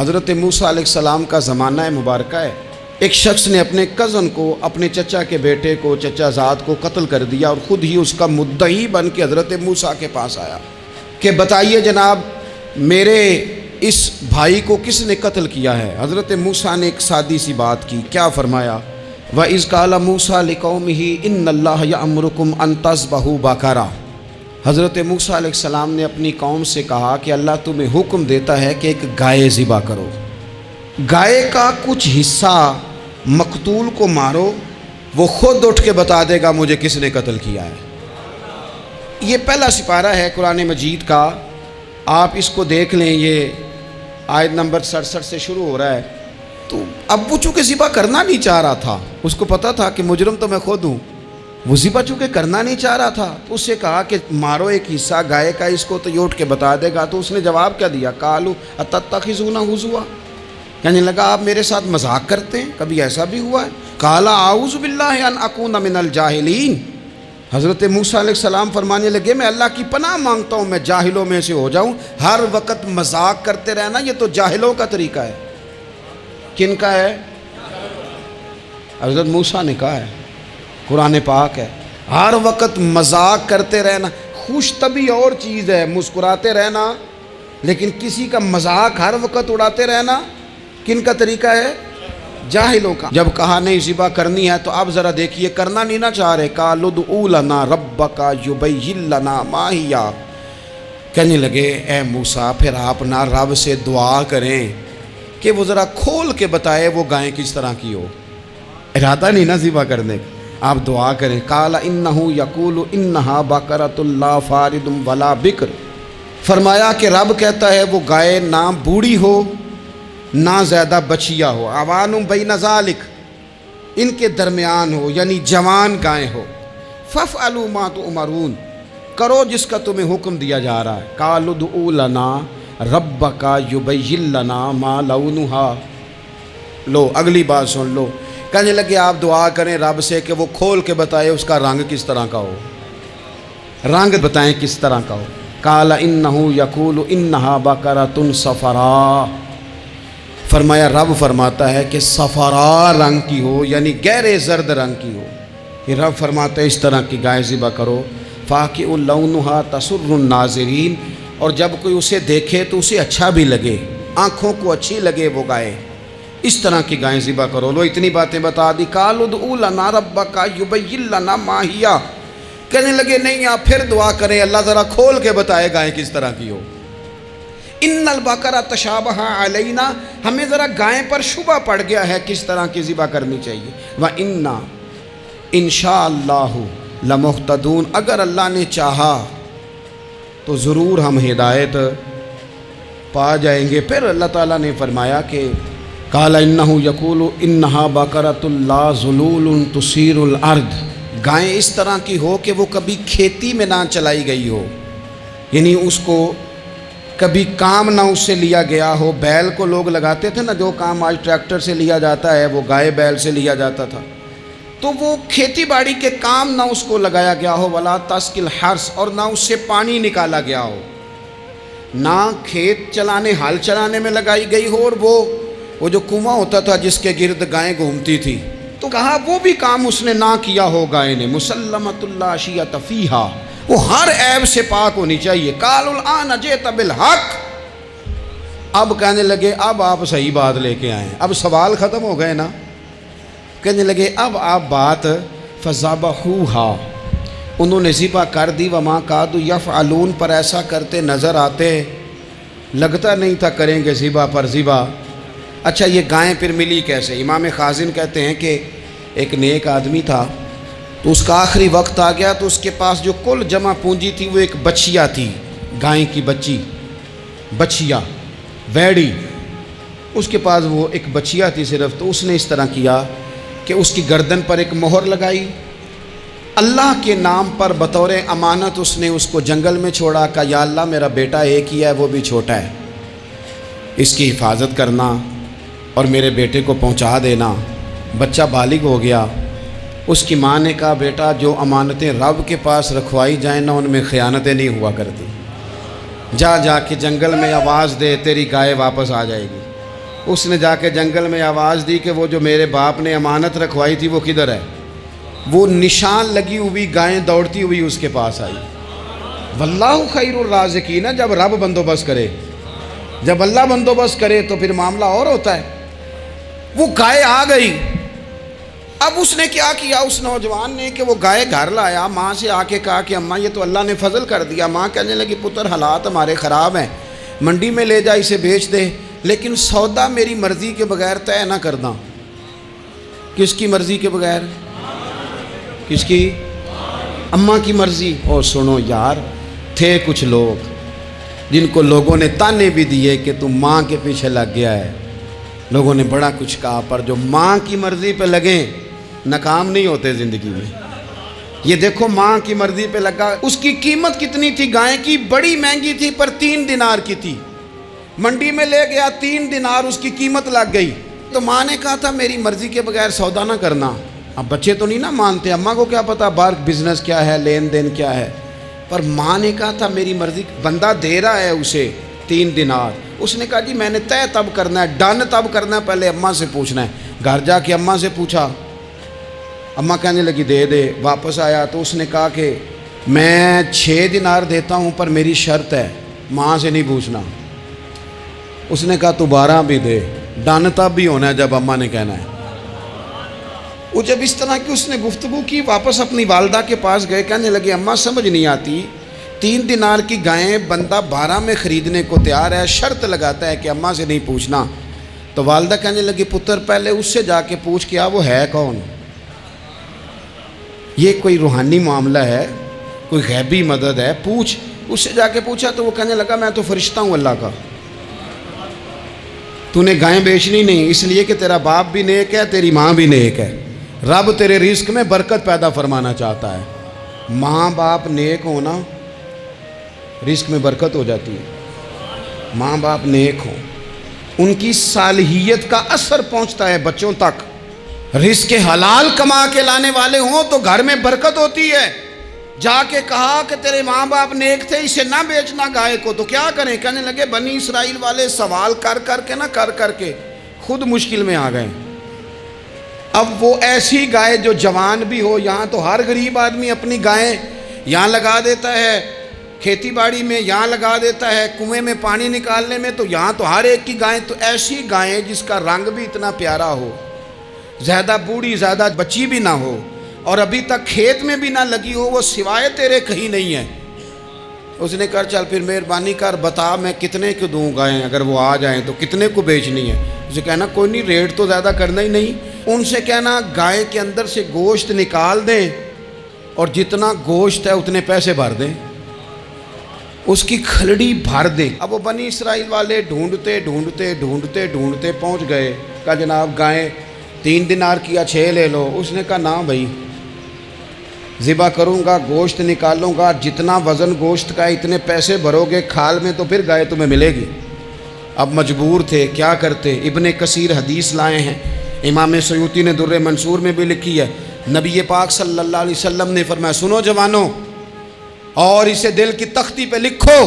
حضرت موسیٰ علیہ السلام کا زمانہ مبارکہ ہے۔ ایک شخص نے اپنے کزن کو، اپنے چچا کے بیٹے کو، چچا زاد کو قتل کر دیا اور خود ہی اس کا مدعی بن کے حضرت موسیٰ کے پاس آیا کہ بتائیے جناب میرے اس بھائی کو کس نے قتل کیا ہے؟ حضرت موسیٰ نے ایک سادی سی بات کی، کیا فرمایا؟ وَإِذْ قَالَ مُوسَىٰ لِقَوْمِهِ إِنَّ اللَّهَ يَأْمُرُكُمْ أَن تَذْبَحُوا بَقَرَةً۔ حضرت موسیٰ علیہ السلام نے اپنی قوم سے کہا کہ اللہ تمہیں حکم دیتا ہے کہ ایک گائے ذبح کرو، گائے کا کچھ حصہ مقتول کو مارو، وہ خود اٹھ کے بتا دے گا مجھے کس نے قتل کیا ہے۔ یہ پہلا سپارہ ہے قرآن مجید کا، آپ اس کو دیکھ لیں، یہ آیت نمبر 67 سے شروع ہو رہا ہے۔ تو اب وہ چونکہ ذبح کرنا نہیں چاہ رہا تھا، اس کو پتا تھا کہ مجرم تو میں خود ہوں، وہ ذبح چونکہ کرنا نہیں چاہ رہا تھا تو اس سے کہا کہ مارو ایک حصہ گائے کا، اس کو تو یہ اٹھ کے بتا دے گا۔ تو اس نے جواب کیا دیا؟ قالوا اتتخذون ہزوا، کہنے لگا آپ میرے ساتھ مذاق کرتے ہیں، کبھی ایسا بھی ہوا ہے؟ قال اعوذ باللہ ان اکون من الجاہلین، حضرت موسیٰ علیہ السلام فرمانے لگے میں اللہ کی پناہ مانگتا ہوں میں جاہلوں میں سے ہو جاؤں۔ ہر وقت مذاق کرتے رہنا یہ تو جاہلوں کا طریقہ ہے۔ کن کا ہے؟ حضرت موسیٰ نے کہا ہے، قرآن پاک ہے، ہر وقت مذاق کرتے رہنا۔ خوش طبعی اور چیز ہے، مسکراتے رہنا، لیکن کسی کا مذاق ہر وقت اڑاتے رہنا کن کا طریقہ ہے؟ جاہلوں کا۔ جب کہا نہیں ذبح کرنی ہے تو اب ذرا دیکھیے، کرنا نہیں نہ چاہ رہے، قالوا ادع لنا ربک یبین لنا ما ہی، کہنے لگے اے موسیٰ پھر آپ نہ رب سے دعا کریں کہ وہ ذرا کھول کے بتائے وہ گائیں کس طرح کی ہو۔ ارادہ نہیں نہ ذبح کرنے کا، آپ دعا کریں۔ قال انہ یقول انہا بقرۃ لا فارض ولا بکر، فرمایا کہ رب کہتا ہے وہ گائے نہ بوڑھی ہو نہ زیادہ بچیا ہو، عوان بین ذالک، ان کے درمیان ہو، یعنی جوان گائے ہو۔ فافعلوا ما تؤمرون، کرو جس کا تمہیں حکم دیا جا رہا ہے۔ قالوا ادع لنا ربک یبین لنا ما لونھا، لو اگلی بات سن لو، کہنے لگے آپ دعا کریں رب سے کہ وہ کھول کے بتائے اس کا رنگ کس طرح کا ہو، رنگ بتائیں کس طرح کا ہو۔ قال انہ یقول انہا بقرۃ صفراء، فرمایا رب فرماتا ہے کہ صفراء رنگ کی ہو، یعنی گہرے زرد رنگ کی ہو۔ یہ رب فرماتا ہے اس طرح کی گائے ذبح کرو۔ فاقع لونھا تسر الناظرین، اور جب کوئی اسے دیکھے تو اسے اچھا بھی لگے، آنکھوں کو اچھی لگے وہ گائے، اس طرح کی گائیں ذبح کرو۔ لو اتنی باتیں بتا دی۔ قالوا ادع لنا ربک یبین لنا ما ہی، کہنے لگے نہیں آپ پھر دعا کریں اللہ ذرا کھول کے بتائے گائیں کس طرح کی ہو۔ ان البقرہ تشابہ علینا، ہمیں ذرا گائیں پر شبہ پڑ گیا ہے کس طرح کی ذبح کرنی چاہیے۔ وَإِنَّا انشاءاللہ لمہتدون، اگر اللہ نے چاہا تو ضرور ہم ہدایت پا جائیں گے۔ پھر اللہ تعالیٰ نے فرمایا کہ قال انہ یقول انہا بقرۃ لا ذلول تثیر الارض، گائیں اس طرح کی ہو کہ وہ کبھی کھیتی میں نہ چلائی گئی ہو، یعنی اس کو کبھی کام نہ اس سے لیا گیا ہو۔ بیل کو لوگ لگاتے تھے نا، جو کام آج ٹریکٹر سے لیا جاتا ہے وہ گائے بیل سے لیا جاتا تھا، تو وہ کھیتی باڑی کے کام نہ اس کو لگایا گیا ہو۔ ولا تسقی الحرث، اور نہ اس سے پانی نکالا گیا ہو، نہ کھیت چلانے ہل چلانے میں لگائی گئی ہو، اور وہ جو کنواں ہوتا تھا جس کے گرد گائیں گھومتی تھی، تو کہا وہ بھی کام اس نے نہ کیا ہو گائے نے۔ مسلمۃ لا شیۃ فیہا، وہ ہر عیب سے پاک ہونی چاہیے۔ قالوا الآن جئت بالحق، اب کہنے لگے اب آپ صحیح بات لے کے آئے ہیں، اب سوال ختم ہو گئے نا، کہنے لگے اب آپ بات فذبحوہا، انہوں نے ذبح کر دی۔ وما کادوا یفعلون، پر ایسا کرتے نظر آتے، لگتا نہیں تھا کریں گے ذبح پر ذبح۔ اچھا یہ گائیں پھر ملی کیسے؟ امام خازن کہتے ہیں کہ ایک نیک آدمی تھا، تو اس کا آخری وقت آ گیا تو اس کے پاس جو کل جمع پونجی تھی وہ ایک بچیا تھی، گائیں کی بچیا ویڑی، اس کے پاس وہ ایک بچیا تھی صرف۔ تو اس نے اس طرح کیا کہ اس کی گردن پر ایک مہر لگائی، اللہ کے نام پر بطور امانت اس نے اس کو جنگل میں چھوڑا، کہا یا اللہ میرا بیٹا ایک ہی ہے، وہ بھی چھوٹا ہے، اس کی حفاظت کرنا اور میرے بیٹے کو پہنچا دینا۔ بچہ بالغ ہو گیا، اس کی ماں نے کہا بیٹا جو امانتیں رب کے پاس رکھوائی جائیں نا ان میں خیانتیں نہیں ہوا کرتی، جا کے جنگل میں آواز دے تیری گائے واپس آ جائے گی۔ اس نے جا کے جنگل میں آواز دی کہ وہ جو میرے باپ نے امانت رکھوائی تھی وہ کدھر ہے؟ وہ نشان لگی ہوئی گائیں دوڑتی ہوئی اس کے پاس آئی۔ واللہ خیر الرازقین، جب رب بندوبست کرے، جب اللہ بندوبست کرے تو پھر معاملہ اور ہوتا ہے۔ وہ گائے آ گئی۔ اب اس نے کیا کیا اس نوجوان نے کہ وہ گائے گھر لایا، ماں سے آ کے کہا کہ اماں یہ تو اللہ نے فضل کر دیا۔ ماں کہنے لگی پتر حالات ہمارے خراب ہیں، منڈی میں لے جا اسے بیچ دے، لیکن سودا میری مرضی کے بغیر طے نہ کرنا۔ کس کی مرضی کے بغیر؟ کس کی؟ اماں کی مرضی۔ اور سنو یار، تھے کچھ لوگ جن کو لوگوں نے تانے بھی دیے کہ تم ماں کے پیچھے لگ گیا ہے، لوگوں نے بڑا کچھ کہا، پر جو ماں کی مرضی پہ لگیں ناکام نہیں ہوتے زندگی میں۔ یہ دیکھو ماں کی مرضی پہ لگا۔ اس کی قیمت کتنی تھی گائے کی؟ بڑی مہنگی تھی، پر 3 دینار کی تھی۔ منڈی میں لے گیا، 3 دینار اس کی قیمت لگ گئی۔ تو ماں نے کہا تھا میری مرضی کے بغیر سودا نہ کرنا۔ اب بچے تو نہیں نہ مانتے، اماں کو کیا پتا باہر بزنس کیا ہے، لین دین کیا ہے، پر ماں نے کہا تھا میری مرضی۔ بندہ دے رہا ہے اسے 3 دینار، اس نے کہا جی میں نے طے تب کرنا ہے، ڈن تب کرنا ہے، پہلے اماں سے پوچھنا ہے۔ گھر جا کے اماں سے پوچھا، اماں کہنے لگی دے دے۔ واپس آیا تو اس نے کہا کہ میں 6 دینار دیتا ہوں پر میری شرط ہے، ماں سے نہیں پوچھنا۔ اس نے کہا تو 12 بھی دے، ڈن تب بھی ہونا ہے جب اماں نے کہنا ہے۔ وہ جب اس طرح کی اس نے گفتگو کی، واپس اپنی والدہ کے پاس گئے، کہنے لگے اماں سمجھ نہیں آتی، 3 دینار کی گائیں بندہ 12 میں خریدنے کو تیار ہے، شرط لگاتا ہے کہ اماں سے نہیں پوچھنا۔ تو والدہ کہنے لگی پتر پہلے اس سے جا کے پوچھ کیا وہ ہے کون؟ یہ کوئی روحانی معاملہ ہے، کوئی غیبی مدد ہے، پوچھ۔ اس سے جا کے پوچھا تو وہ کہنے لگا میں تو فرشتہ ہوں اللہ کا، تو نے گائیں بیچنی نہیں، اس لیے کہ تیرا باپ بھی نیک ہے، تیری ماں بھی نیک ہے، رب تیرے رزق میں برکت پیدا فرمانا چاہتا ہے۔ ماں باپ نیک ہونا رزق میں برکت ہو جاتی ہے۔ ماں باپ نیک ہوں، ان کی صالحیت کا اثر پہنچتا ہے بچوں تک۔ رزق حلال کما کے لانے والے ہوں تو گھر میں برکت ہوتی ہے۔ جا کے کہا کہ تیرے ماں باپ نیک تھے، اسے نہ بیچنا گائے کو، تو کیا کریں؟ کہنے لگے بنی اسرائیل والے سوال کر کر کے خود مشکل میں آ گئے۔ اب وہ ایسی گائے جو جوان بھی ہو، یہاں تو ہر غریب آدمی اپنی گائیں یہاں لگا دیتا ہے، کھیتی باڑی میں یہاں لگا دیتا ہے، کنویں میں پانی نکالنے میں، تو یہاں تو ہر ایک کی گائیں، تو ایسی گائیں جس کا رنگ بھی اتنا پیارا ہو، زیادہ بوڑھی زیادہ بچی بھی نہ ہو، اور ابھی تک کھیت میں بھی نہ لگی ہو، وہ سوائے تیرے کہیں نہیں ہے۔ اس نے کہا چل پھر مہربانی کر بتا میں کتنے کو دوں گائیں، اگر وہ آ جائیں تو کتنے کو بیچنی ہے؟ اسے کہنا کوئی نہیں، ریٹ تو زیادہ کرنا ہی نہیں۔ ان سے کہنا گائے کے اندر سے گوشت نکال دیں اور جتنا گوشت ہے اتنے پیسے بھر دیں، اس کی کھلڑی بھر دیں۔ اب وہ بنی اسرائیل والے ڈھونڈتے پہنچ گئے، کہا جناب گائیں 3 دینار کیا 6 لے لو۔ اس نے کہا نہ بھائی، ذبح کروں گا، گوشت نکالوں گا، جتنا وزن گوشت کا اتنے پیسے بھرو گے کھال میں تو پھر گائے تمہیں ملے گی۔ اب مجبور تھے، کیا کرتے؟ ابن کثیر حدیث لائے ہیں، امام سیوطی نے در منصور میں بھی لکھی ہے، نبی پاک صلی اللہ علیہ وسلم نے فرمایا سنو جوانوں، اور اسے دل کی تختی پہ لکھو،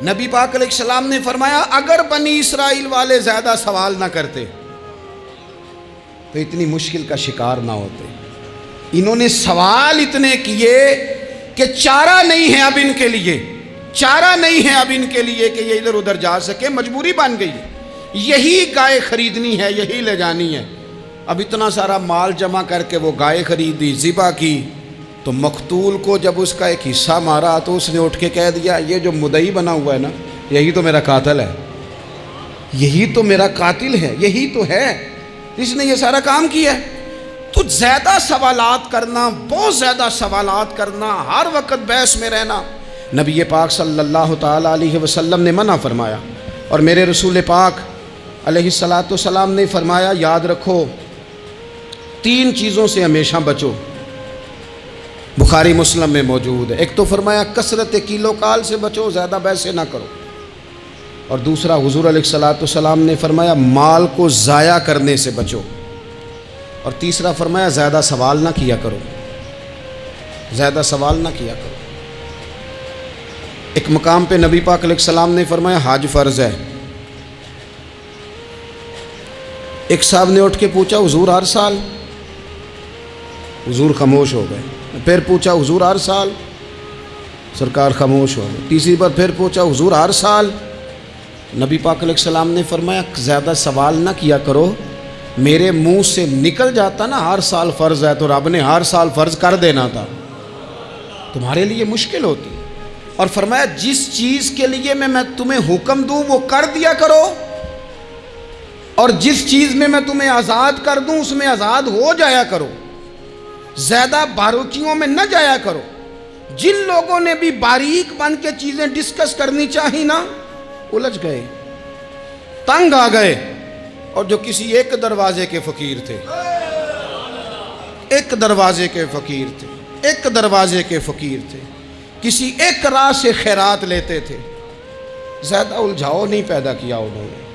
نبی پاک علیہ السلام نے فرمایا اگر بنی اسرائیل والے زیادہ سوال نہ کرتے تو اتنی مشکل کا شکار نہ ہوتے۔ انہوں نے سوال اتنے کیے کہ چارہ نہیں ہے اب ان کے لیے، چارہ نہیں ہے اب ان کے لیے کہ یہ ادھر ادھر جا سکے، مجبوری بن گئی، یہی گائے خریدنی ہے، یہی لے جانی ہے۔ اب اتنا سارا مال جمع کر کے وہ گائے خریدی، ذبح کی، تو مقتول کو جب اس کا ایک حصہ مارا تو اس نے اٹھ کے کہہ دیا یہ جو مدعی بنا ہوا ہے نا، یہی تو میرا قاتل ہے، یہی تو میرا قاتل ہے، یہی تو ہے جس نے یہ سارا کام کیا ہے۔ تو زیادہ سوالات کرنا، بہت زیادہ سوالات کرنا، ہر وقت بحث میں رہنا، نبی پاک صلی اللہ تعالیٰ علیہ وسلم نے منع فرمایا، اور میرے رسول پاک علیہ الصلاۃ والسلام نے فرمایا یاد رکھو 3 چیزوں سے ہمیشہ بچو، بخاری مسلم میں موجود ہے۔ ایک تو فرمایا کثرت کیلو کال سے بچو، زیادہ بحثیں نہ کرو، اور دوسرا حضور علیہ الصلاۃ والسلام نے فرمایا مال کو ضائع کرنے سے بچو، اور تیسرا فرمایا زیادہ سوال نہ کیا کرو، زیادہ سوال نہ کیا کرو۔ ایک مقام پہ نبی پاک علیہ السلام نے فرمایا حج فرض ہے، ایک صاحب نے اٹھ کے پوچھا حضور ہر سال؟ حضور خاموش ہو گئے۔ پھر پوچھا حضور ہر سال؟ سرکار خاموش ہو گئے۔ تیسری بار پھر پوچھا حضور ہر سال؟ نبی پاک علیہ السلام نے فرمایا زیادہ سوال نہ کیا کرو، میرے منہ سے نکل جاتا نا ہر سال فرض ہے تو رب نے ہر سال فرض کر دینا تھا، تمہارے لیے مشکل ہوتی۔ اور فرمایا جس چیز کے لیے میں تمہیں حکم دوں وہ کر دیا کرو، اور جس چیز میں تمہیں آزاد کر دوں اس میں آزاد ہو جایا کرو، زیادہ باریکیوں میں نہ جایا کرو۔ جن لوگوں نے بھی باریک بن کے چیزیں ڈسکس کرنی چاہی نا، الجھ گئے، تنگ آ گئے۔ اور جو کسی ایک دروازے کے فقیر تھے، ایک دروازے کے فقیر تھے، ایک دروازے کے فقیر تھے، کسی ایک راہ سے خیرات لیتے تھے، زیادہ الجھاؤ نہیں پیدا کیا انہوں نے۔